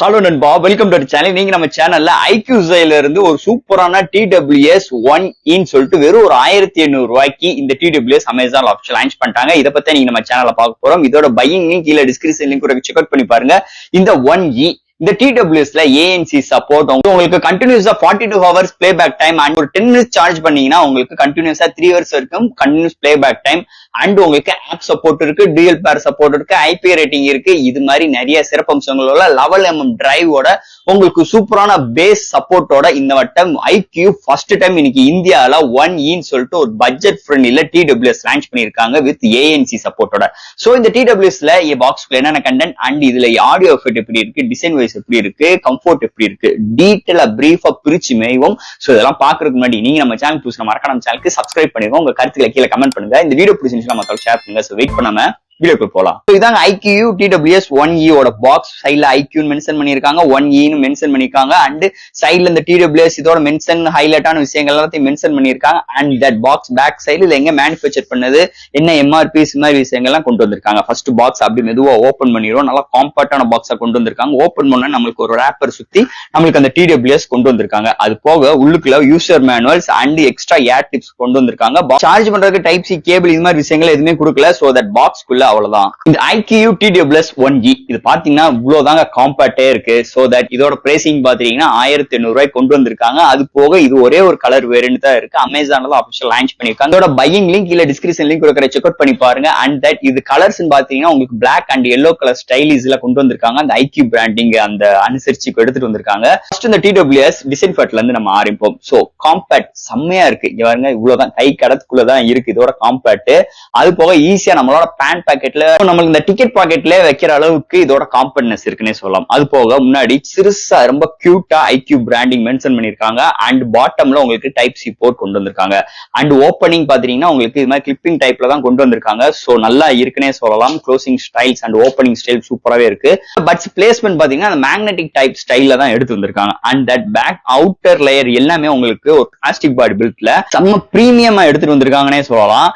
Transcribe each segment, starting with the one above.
Hello நண்பா, welcome to channel. நீங்க நம்ம சேனல்ல ஐக்யூஸ்ல இருந்து ஒரு சூப்பரான TWS 1E சொல்லிட்டு வெறும் ஒரு 1800 இந்த TWS அமேசான் ஆப்ஷன் லான்ச் பண்ணிட்டாங்க. இதை பத்தி நீங்க நம்ம சேனல்ல பார்க்க போறோம். இதோட பையிங் லிங்க் கீழே டிஸ்கிரிப்ஷன் லிங்க் செக் அவுட் பண்ணி பாருங்க. இந்த 1E இந்த TWSல ANC சப்போர்ட் உங்களுக்கு கண்டினியூஸா 42 ஹவர்ஸ் பிளேபேக் டைம் அண்ட் ஒரு 10 மினிட்ஸ் சார்ஜ் பண்ணீங்கன்னா உங்களுக்கு கண்டினியூஸா 3 ஹவர்ஸ் வரைக்கும் கண்டினியூஸ் பிளேபேக் டைம் அண்ட் உங்களுக்கு ஆப் சப்போர்ட் இருக்கு, டியூயல் பேர் சப்போர்ட் இருக்கு, ஐபி ரேட்டிங் இருக்கு. இது மாதிரி நிறைய சிறப்பம்சங்களோட 11mm டிரைவோட உங்களுக்கு சூப்பரான பேஸ் சப்போர்ட்டோட இந்த வட்டம் ஐக்யூ ஃபர்ஸ்ட் டைம் இன்னைக்கு இந்தியாவில 1E சொல்லிட்டு ஒரு பட்ஜெட் ஃப்ரெண்ட்லில TWS லான்ச் பண்ணிருக்காங்க வித் ANC சப்போர்ட்டோட. சோ இந்த TWSல பாக்ஸ்ல என்னென்ன கண்டென்ட் அண்ட் இதுல ஆடியோ எஃபெக்ட் எப்படி இருக்கு, டிசைன் வைஸ் எப்படி இருக்கு, கம்ஃபோர்ட் எப்படி இருக்கு, டீட்டெயிலா பிரீஃபா பிரிச்சு மேய்வோம். சோ இதெல்லாம் பாக்குறதுக்கு முன்னாடி நீங்க நம்ம சேனல் புதுசா மறக்காம நம்ம சேனலுக்கு சப்ஸ்கிரைப் பண்ணிருக்கோம். உங்க கருத்துக்களை கீழே கமெண்ட் பண்ணுங்க. இந்த வீடியோ பிடிச்சிருந்துச்சுன்னா மத்தவங்க ஷேர் பண்ணுங்க. சோ வெயிட் பண்ணாம வீடியோக்கு போலாம். இதாங்க ஐக்யூ TWS 1E ஓட பாக்ஸ். சைட்ல ஐக்யூன்னு மென்ஷன் பண்ணிருக்காங்க, 1E மென்ஷன் பண்ணிருக்காங்க அண்ட் சைட்ல இந்த TWS இதோட மென்ஷன் ஹைலைட்டான விஷயங்கள் எல்லாத்தையும் மென்ஷன் பண்ணிருக்காங்க. அண்ட் தட் பாக்ஸ் பேக் சைடுல எங்க மேனுஃபேக்சர் பண்ணது, என்ன MRPs மாதிரி விஷயங்கள்லாம் கொண்டு வந்திருக்காங்க. ஃபர்ஸ்ட் பாக்ஸ் அப்படி மெதுவா ஓபன் பண்ணிடுவோம். நல்லா காம்பாக்டான பாக்ஸா கொண்டு வந்திருக்காங்க. ஓபன் பண்ணா நம்மளுக்கு ஒரு ரேப்பர் சுத்தி நம்மளுக்கு அந்த TWS கொண்டு வந்திருக்காங்க. அது போக உள்ளுக்குள்ள user manuals and extra air tips கொண்டு வந்திருக்காங்க. சார்ஜ் பண்றதுக்கு டைப் சி கேபிள் இது மாதிரி விஷயங்கள் எதுவுமே கொடுக்கல. சோ தட் பாக்ஸ்க்குள்ள அவ்வளவுதான். இந்த ஐக்யூ TWS 1E இது பாத்தீங்கன்னா இவ்வளவுதாங்க காம்பாக்டே இருக்கு. சோ தட் இதோட பிரைசிங் பாத்தீங்கன்னா 1800 கொண்டு வந்திருக்காங்க. அது போக இது ஒரே ஒரு கலர் வேரியன்ட் தான் இருக்கு. அமேசான்ல தான் ஆஃபிஷியல் லான்ச் பண்ணிருக்காங்க. இதோட பையிங் லிங்க் இல்ல டிஸ்கிரிப்ஷன் லிங்க் கொடுக்குற செக் அவுட் பண்ணி பாருங்க. அண்ட் தட் இது கலர்ஸ் பாத்தீங்கன்னா உங்களுக்கு பிளாக் அண்ட் எல்லோ கலர் ஸ்டைலிஷ்ல கொண்டு வந்திருக்காங்க. அந்த ஐக்யூ பிராண்டிங் அந்த அனுசரிச்சு எடுத்துட்டு வந்திருக்காங்க. ஃபர்ஸ்ட் இந்த TWS டிசைன் ஃபட்ல இருந்து நம்ம ஆரம்பிப்போம். சோ காம்பாக்ட் செம்மையா இருக்கு. இங்க பாருங்க இவ்வளவுதான் கை கடத்துக்குள்ளதான் இருக்கு இதோட காம்பாக்ட். அது போக ஈஸியா நம்மளோட பேண்ட் பாக்கெட்ல நம்மளுக்கு இந்த டிக்கெட் பாக்கெட்ல வைக்கிற அளவுக்கு இதோட காம்பேக்ட்னஸ் இருக்குன்னே சொல்லலாம். அது போக முன்னாடி சிறுசா ரொம்ப கியூட்டா ஐக்யூ பிராண்டிங் மென்ஷன் பண்ணிருக்காங்க. அண்ட் பாட்டம்ல உங்களுக்கு டைப் சி போர்ட் கொண்டு வந்திருக்காங்க. அண்ட் ஓப்பனிங் பாத்தீங்கன்னா உங்களுக்கு இது மாதிரி கிளிப்பிங் டைப்ல தான் கொண்டு வந்திருக்காங்க. சோ நல்லா இருக்குன்னே சொல்லலாம். Closing styles and opening style சூப்பராவே இருக்கு. பட்ஸ் பிளேஸ்மெண்ட் பாத்தீங்கன்னா அந்த மேக்னெட்டிக் டைப் ஸ்டைல்ல தான் எடுத்து வந்திருக்காங்க. And that back outer layer எல்லாமே உங்களுக்கு ஒரு பிளாஸ்டிக் பாடி பில்ட்ல செம்ம பிரீமியமா எடுத்துட்டு வந்திருக்காங்கன்னே சொல்லலாம்.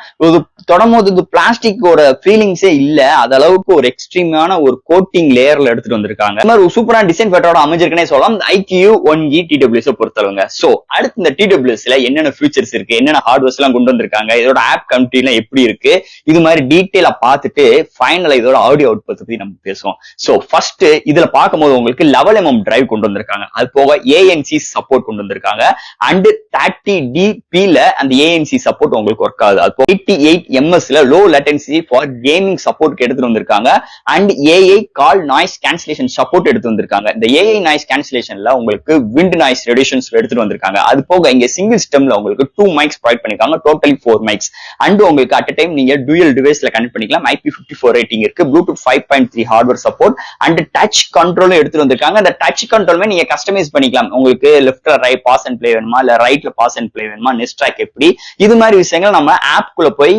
தொடர்ந்து பிளாஸ்டிக்கோட ஃபீலிங்ஸே இல்ல. அது அளவுக்கு ஒரு எக்ஸ்ட்ரீமான ஒரு கோட்டிங் லேயர்ல எடுத்துட்டு வந்திருக்காங்க. இந்த மாதிரி ஒரு சூப்பரான டிசைன் ஃபேட்டரோட அமைஞ்சிருக்குனே சொல்லலாம் ஐக்யூ 1E TWS பொறுத்தளவுங்க. சோ அடுத்து இந்த TWSல என்னென்ன ஃபீச்சர்ஸ் இருக்கு, என்னென்ன ஹார்ட்வேர்ஸ் எல்லாம் கொண்டு வந்திருக்காங்க, இதோட ஆப் கமிட்டி எல்லாம் எப்படி இருக்கு, இது மாதிரி டீடைலா பார்த்துட்டு ஃபைனலா இதோட ஆடியோ அவுட்புட் பத்தி நம்ம பேசுவோம். சோ ஃபர்ஸ்ட் இதுல பார்க்கும்போது உங்களுக்கு 11mm டிரைவ் கொண்டு வந்திருக்காங்க. அது போக ANC சப்போர்ட் கொண்டு வந்திருக்காங்க. அண்ட் 30dp அந்த ANC சப்போர்ட் உங்களுக்கு ஒர்க் ஆகுது. அது 88ms low latency for gaming support எடுத்துட்டு வந்திருக்காங்க. And AI call noise cancellation support எடுத்து வந்திருக்காங்க. இந்த AI நாய்ஸ் கேன்சலேஷன்ல உங்களுக்கு விண்ட் நாய்ஸ் ரெடியூஷன்ஸ் எடுத்துட்டு வந்திருக்காங்க. அது போக இங்க சிங்கிள் ஸ்டெம்ல உங்களுக்கு 2 மைக்ஸ் ப்ரொவைட் பண்ணிருக்காங்க. Totally 4 mics. அண்ட் உங்களுக்கு அட் டைம் நீங்க டூயல் டிவைஸ்ல கனெக்ட் பண்ணிக்கலாம். IP54 ரேட்டிங் இருக்கு. Bluetooth 5.3 hardware support and touch கண்ட்ரோலும் எடுத்துட்டு வந்திருக்காங்க. அந்த டச் கண்ட்ரோலுமே நீங்க கஸ்டமைஸ் பண்ணிக்கலாம். உங்களுக்கு லெஃப்ட்ல ரைட் பாஸ் அண்ட் பிளே வேணுமா, இல்ல ரைட்ல பாஸ் அண்ட் பிளே வேணுமா, நெக்ஸ்ட் ட்ராக் எப்படி, இது மாதிரி விஷயங்கள் நம்ம ஆப்குள்ள போய்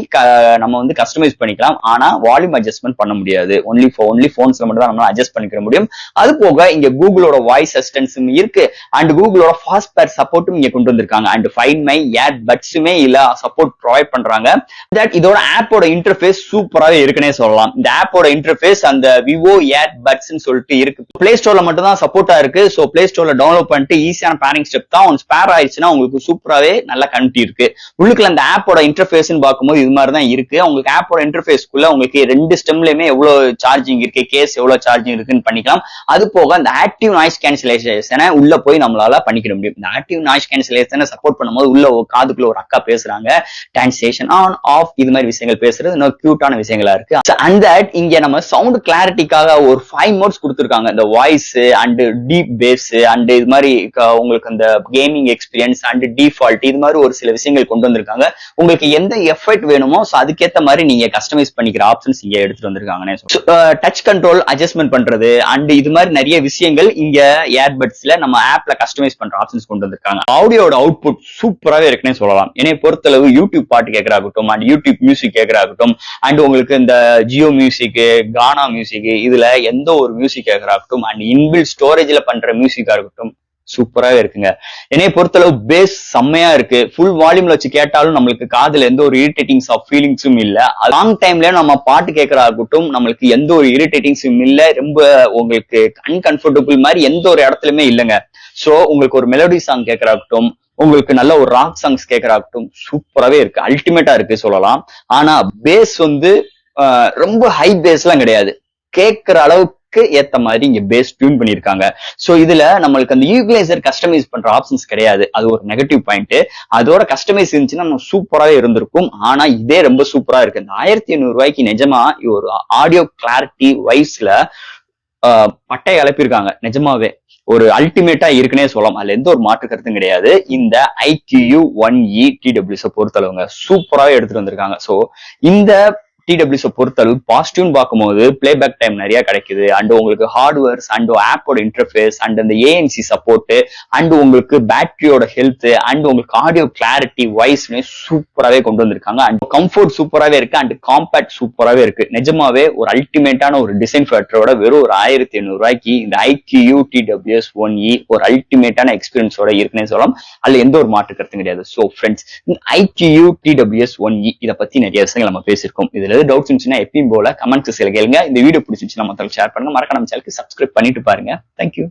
நம்ம வந்து கஸ்டமைஸ் பண்ணிக்கலாம். ஆனா வால்யூம் அட்ஜஸ்ட்மெண்ட் பண்ண முடியாது. ஒன்லி போன்ஸ்ல மட்டும் தான் நம்ம அட்ஜஸ்ட் பண்ணிக்க முடியும். அது போக இங்க கூகுளோட வாய்ஸ் அசிஸ்டன்ஸும் இருக்கு. அண்ட் கூகுளோட ஃபாஸ்ட் பேர் சப்போர்ட்டும் இங்க கொண்டு வந்திருக்காங்க. அண்ட் ஃபைண்ட் மை ஏர் பட்ஸுமே இல்ல சப்போர்ட் ப்ரொவைட் பண்றாங்க. தட் இதோட ஆப்போட இன்டர்ஃபேஸ் சூப்பராகவே இருக்குன்னே சொல்லலாம். இந்த ஆப்போட இன்டர்ஃபேஸ் அந்த விவோ ஏர் பட்ஸ் சொல்லிட்டு இருக்கு. பிளே ஸ்டோர்ல மட்டும் தான் சப்போர்ட்டா இருக்கு. சோ பிளே ஸ்டோர்ல டவுன்லோட் பண்ணிட்டு ஈஸியான பேரிங் ஸ்டெப் தான். ஒன் ஸ்பேர் ஆயிடுச்சுன்னா உங்களுக்கு சூப்பராகவே நல்ல கனெக்ட் இருக்கு. உள்ளுக்குள்ள அந்த ஆப்போட இன்டர்ஃபேஸ் பார்க்கும்போது இது மாதிரி தான் இருக்கு. உங்களுக்கு ஆப்போட இன்டர்ஃபேஸ்க்குள்ள உங்களுக்கு 2 ஸ்டெம்லயுமே எவ்வளவு சார்ஜிங் இருக்கு, கேஸ் எவ்வளவு சார்ஜிங் இருக்குன்னு பண்ணிக்கலாம். அது போக அந்த ஆக்டிவ் நாய்ஸ் கேன்சலேஷனை உள்ள போய் நம்மளால பண்ணிக்க முடியும். இந்த ஆக்டிவ் நாய்ஸ் கேன்சலேஷனை சப்போர்ட் பண்ணும்போது உள்ள காதுக்குள்ள ஒரு அக்கா பேசுறாங்க. டிரான்ஸ்லேஷன் ஆன் ஆஃப் இது மாதிரி விஷயங்கள் பேசுறது இன்னும் கியூட்டான விஷயங்களா இருக்கு. அண்ட் இங்க நம்ம சவுண்ட் கிளாரிட்டிக்காக ஒரு 5 மோட்ஸ் கொடுத்திருக்காங்க. இந்த voice and deep bass and இது மாதிரி உங்களுக்கு அந்த கேமிங் எக்ஸ்பீரியன்ஸ் அண்ட் டிஃபால்ட் இது மாதிரி ஒரு சில விஷயங்கள் கொண்டு வந்திருக்காங்க. உங்களுக்கு எந்த எஃபெக்ட் வேணுமோ அதுக்கேற்ற மாதிரி நீங்க கஸ்டமைஸ் பண்ணிக்கிற ஆப்ஷன்ஸ் இங்க எடுத்துட்டு வந்திருக்காங்கன்னு. டச் கண்ட்ரோல் அட்ஜஸ்ட்மெண்ட் பண்றது அண்ட் இது மாதிரி நிறைய விஷயங்கள் இங்க ஏர்பட்ஸ்ல நம்ம ஆப்ல கஸ்டமைஸ் பண்ற ஆப்ஷன்ஸ் கொண்டு வந்திருக்காங்க. ஆடியோட அவுட்புட் சூப்பராகவே இருக்குன்னே சொல்லலாம். என்னை பொறுத்தளவு யூடியூப் பாட்டு கேட்கறாகட்டும் அண்ட் யூடியூப் மியூசிக் கேட்கறாகட்டும் அண்ட் உங்களுக்கு இந்த ஜியோ மியூசிக், கானா மியூசிக், இதுல எந்த ஒரு மியூசிக் கேட்கறாகட்டும் அண்ட் இன்பில்ட் ஸ்டோரேஜ்ல பண்ற மியூசிக்கா இருக்கட்டும் சூப்பராவே இருக்குங்க. என்னைய பொறுத்தளவு பேஸ் செம்மையா இருக்கு. ஃபுல் வால்யூம்ல வச்சு கேட்டாலும் நம்மளுக்கு காதுல எந்த ஒரு இரிட்டேட்டிங்ஸ் ஆஃப் ஃபீலிங்ஸும் இல்ல. லாங் டைம்ல நம்ம பாட்டு கேட்கறாகட்டும் நம்மளுக்கு எந்த ஒரு இரிட்டேட்டிங்ஸும் இல்ல. ரொம்ப உங்களுக்கு அன்கம்ஃபர்டபுள் மாதிரி எந்த ஒரு இடத்துலயுமே இல்லைங்க. சோ உங்களுக்கு ஒரு மெலோடி சாங் கேட்கறாகட்டும், உங்களுக்கு நல்ல ஒரு ராக் சாங்ஸ் கேட்கறாகட்டும் சூப்பராவே இருக்கு. அல்டிமேட்டா இருக்கு சொல்லலாம். ஆனா பேஸ் வந்து ரொம்ப ஹை பேஸ் எல்லாம் கிடையாது. கேட்கிற அளவுக்கு ஏத்த மாதிரி இங்க பேஸ் டியூன் பண்ணிருக்காங்க. சோ இதுல நம்மளுக்கு அந்த ஈக்குவலைசர் கஸ்டமைஸ் பண்ற ஆப்ஷன்ஸ் கிடையாது. அது ஒரு நெகட்டிவ் பாயிண்ட். அதோட கஸ்டமைஸ் இருந்துச்சுன்னா நம்ம சூப்பராவே இருந்திருக்கும். ஆனா இதே ரொம்ப சூப்பரா இருக்கு. இந்த 1500 ரூபாய்க்கு நிஜமா ஒரு ஆடியோ கிளாரிட்டி வைஸ்ல பட்டை இழப்பிருக்காங்க. நிஜமாவே ஒரு அல்டிமேட்டா இருக்குன்னே சொல்லலாம். அதுல எந்த ஒரு மாற்று கருத்தும் கிடையாது. இந்த IQU 1E TWS பொறுத்தளவுங்க சூப்பராவே எடுத்துட்டு வந்திருக்காங்க. சோ இந்த TWS பொறுத்தளவு பாசிட்டிவ்னு பார்க்கும்போது பிளேபேக் டைம் நிறைய கிடைக்குது. அண்ட் உங்களுக்கு ஹார்ட்வேர்ஸ் அண்ட் ஆப்போட இன்டர்ஃபேஸ் அண்ட் அந்த ANC சப்போர்ட் அண்ட் உங்களுக்கு பேட்டரியோட ஹெல்த் அண்ட் உங்களுக்கு ஆடியோ கிளாரிட்டி வைஸ்மே சூப்பராவே கொண்டு வந்திருக்காங்க. அண்ட் கம்ஃபர்ட் சூப்பராவே இருக்கு அண்ட் காம்பேக்ட் சூப்பராவே இருக்கு. நிஜமாவே ஒரு அல்டிமேட்டான ஒரு டிசைன் ஃபேக்டரோட வெறும் ஒரு 1500 ரூபாய்க்கு இந்த IQU TWS 1E ஒரு அல்டிமேட்டான எக்ஸ்பீரியன்ஸோட இருக்குன்னே சொல்லலாம். அதுல எந்த ஒரு மாற்று கருத்தும் கிடையாது. So friends, IQU TWS 1E இதை பத்தி நிறைய விஷயங்கள் நம்ம பேசியிருக்கோம். இதுல டவுட்ஸ் இருந்துச்சுன்னா எப்பயும் போல கமெண்ட் செக்ஷன்ல கேளுங்க. இந்த வீடியோ பிடிச்சிருந்துச்சுன்னா மத்தவங்களுக்கு ஷேர் பண்ணுங்க. மறக்காம நம்ம சேனலுக்கு சப்ஸ்கிரைப் பண்ணிட்டு பாருங்க. தேங்க்யூ.